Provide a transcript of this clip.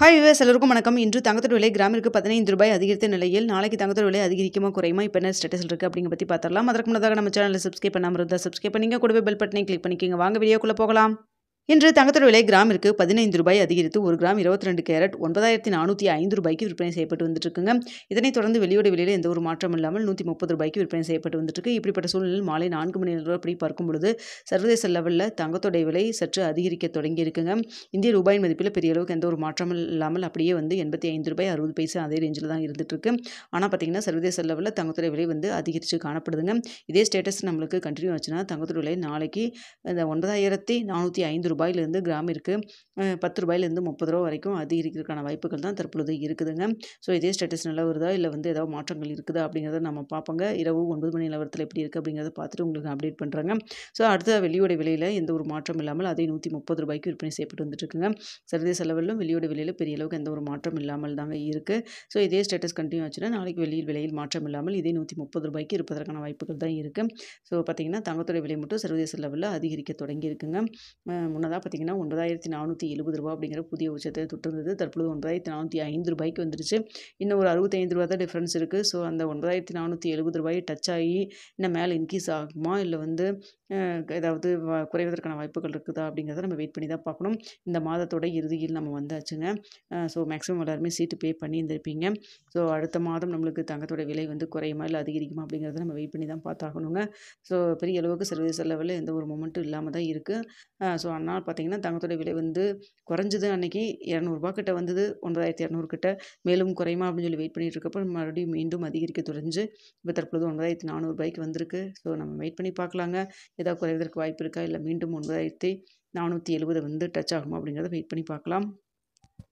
Hi viewers எல்லோருக்கும் வணக்கம். இன்று தங்கத்தோட விலை கிராமிற்கு ரூ. 15 அதிகரித்த நிலையில் நாளைக்கு தங்கத்தோட விலை அதிகரிக்குமா குறையுமா இப்போ என்ன ஸ்டேட்டஸ் இருக்குது அப்படிங்க பற்றி பார்த்துடலாம். அதற்கு முன்னதாக நம்ம சேனலை சப்ஸ்கிரைப் பண்ணாமல் இருந்தால் சப்ஸ்கிரைப் பண்ணிங்க, கூடவே பெல் பட்டனை கிளிக் பண்ணிக்கோங்க. வாங்க வீடியோக்குள்ளே போகலாம். இன்று தங்கத்தோட விலை கிராமிற்கு ரூ. 15 அதிகரித்து ஒரு கிராம் 22 கேரட் ரூ. 9405 விற்பனை செய்யப்பட்டு வந்துட்டு இருக்குங்க. இதனைத் தொடர்ந்து வெளியோட விலையில் எந்த ஒரு மாற்றம் இல்லாமல் ரூ. 130 விற்பனை செய்யப்பட்டு வந்துட்டு இருக்கு. இப்படிப்பட்ட சூழ்நிலையில் மாலை 4 மணி நிலவரப்படி பார்க்கும் பொழுது சர்வதேச லெவலில் தங்கத்தோட விலை சற்று அதிகரிக்க தொடங்கி இருக்குங்க. இந்திய ரூபாயின் மதிப்பில் பெரிய அளவுக்கு எந்த ஒரு மாற்றமும் இல்லாமல் அப்படியே வந்து ரூ. 85 அதே ரேஞ்சில் தான் இருந்துட்டு இருக்கு. ஆனால் பார்த்தீங்கன்னா சர்வதேச லெவலில் தங்கத்தோட விலை வந்து அதிகரித்து காணப்படுதுங்க. இதே ஸ்டேட்டஸ் நம்மளுக்கு கண்டினியூ ஆச்சுன்னா தங்கத்தோட விலை நாளைக்கு இந்த 9405 ரூபாயிலிருந்து கிராமிற்கு ரூ. 10 ரூ. 30 வரைக்கும் அதிகரிக்கிறதுக்கான வாய்ப்புகள் தான் தற்பொழுது இருக்குதுங்க. ஸோ இதே ஸ்டேட்டஸ் நல்லா வருதா இல்லை வந்து ஏதாவது மாற்றங்கள் இருக்குதா அப்படிங்கிறத நம்ம பார்ப்போங்க. இரவு 9 மணி நிலவரத்தில் எப்படி இருக்குது அப்படிங்கிறத பார்த்துட்டு உங்களுக்கு அப்டேட் பண்ணுறாங்க. ஸோ அடுத்த வெள்ளியோட விலையில் எந்த ஒரு மாற்றம் இல்லாமல் அதே ரூ. 130 விற்பனை செய்யப்பட்டு வந்துட்டு இருக்குங்க. சர்வதேச லெவலிலும் வெள்ளியோட விலையில் பெரிய அளவுக்கு எந்த ஒரு மாற்றம் இல்லாமல் தாங்க இருக்குது. ஸோ இதே ஸ்டேட்டஸ் கண்டினியூ ஆச்சுன்னா நாளைக்கு வெள்ளியில் விலையில் மாற்றம் இல்லாமல் இதே ரூ. 130 இருப்பதற்கான வாய்ப்புகள் தான் இருக்குது. ஸோ பார்த்தீங்கன்னா தங்கத்தோட விலை மட்டும் சர்வதேச லெவலில் அதிகரிக்க தொடங்கி இருக்குங்க. முன்னதாக பார்த்தீங்கன்னா ரூ. 9470 அப்படிங்கிற புதிய உச்சத்தை தொட்டிருந்தது. தற்பொழுது ரூ. 9405 வந்துருச்சு. இன்னும் ஒரு ரூ. 65 தான் டிஃப்ரென்ஸ் இருக்குது. ஸோ அந்த ரூ. 9470 டச் ஆகி இன்னும் மேலே இன்க்ரீஸ் ஆகுமா இல்லை வந்து ஏதாவது குறைவதற்கான வாய்ப்புகள் இருக்குதா அப்படிங்கிறத நம்ம வெயிட் பண்ணி தான் பார்க்கணும். இந்த மாதத்தோட இறுதியில் நம்ம வந்தாச்சுங்க. ஸோ மேக்ஸிமம் எல்லாருமே சீட்டு பே பண்ணி இருந்திருப்பீங்க. ஸோ அடுத்த மாதம் நம்மளுக்கு தங்கத்தோட விலை வந்து குறையுமா இல்லை அதிகரிக்குமா அப்படிங்கிறத நம்ம வெயிட் பண்ணி தான் பார்த்தாகணுங்க. ஸோ பெரிய அளவுக்கு சர்வதேச லெவலில் எந்த ஒரு மொமெண்ட்டும் இல்லாமல் தான் இருக்குது. ஸோ அதனால் பார்த்தீங்கன்னா தங்கத்தோட விலை வந்து குறைஞ்சது அன்றைக்கி ரூ. 200 கிட்ட வந்தது, 9200 கிட்ட. மேலும் குறையுமா அப்படின்னு சொல்லி வெயிட் பண்ணிட்டு இருக்கப்போ மறுபடியும் மீண்டும் அதிகரிக்க தொடர்ந்து இப்போ தற்பொழுது ரூ. 9400 வந்திருக்கு. ஸோ நம்ம வெயிட் பண்ணி பார்க்கலாங்க. ஏதாவது குறைவதற்கு வாய்ப்பு இருக்கா இல்லை மீண்டும் 9470 வந்து டச் ஆகுமா அப்படிங்கிறத வெயிட் பண்ணி பார்க்கலாம்.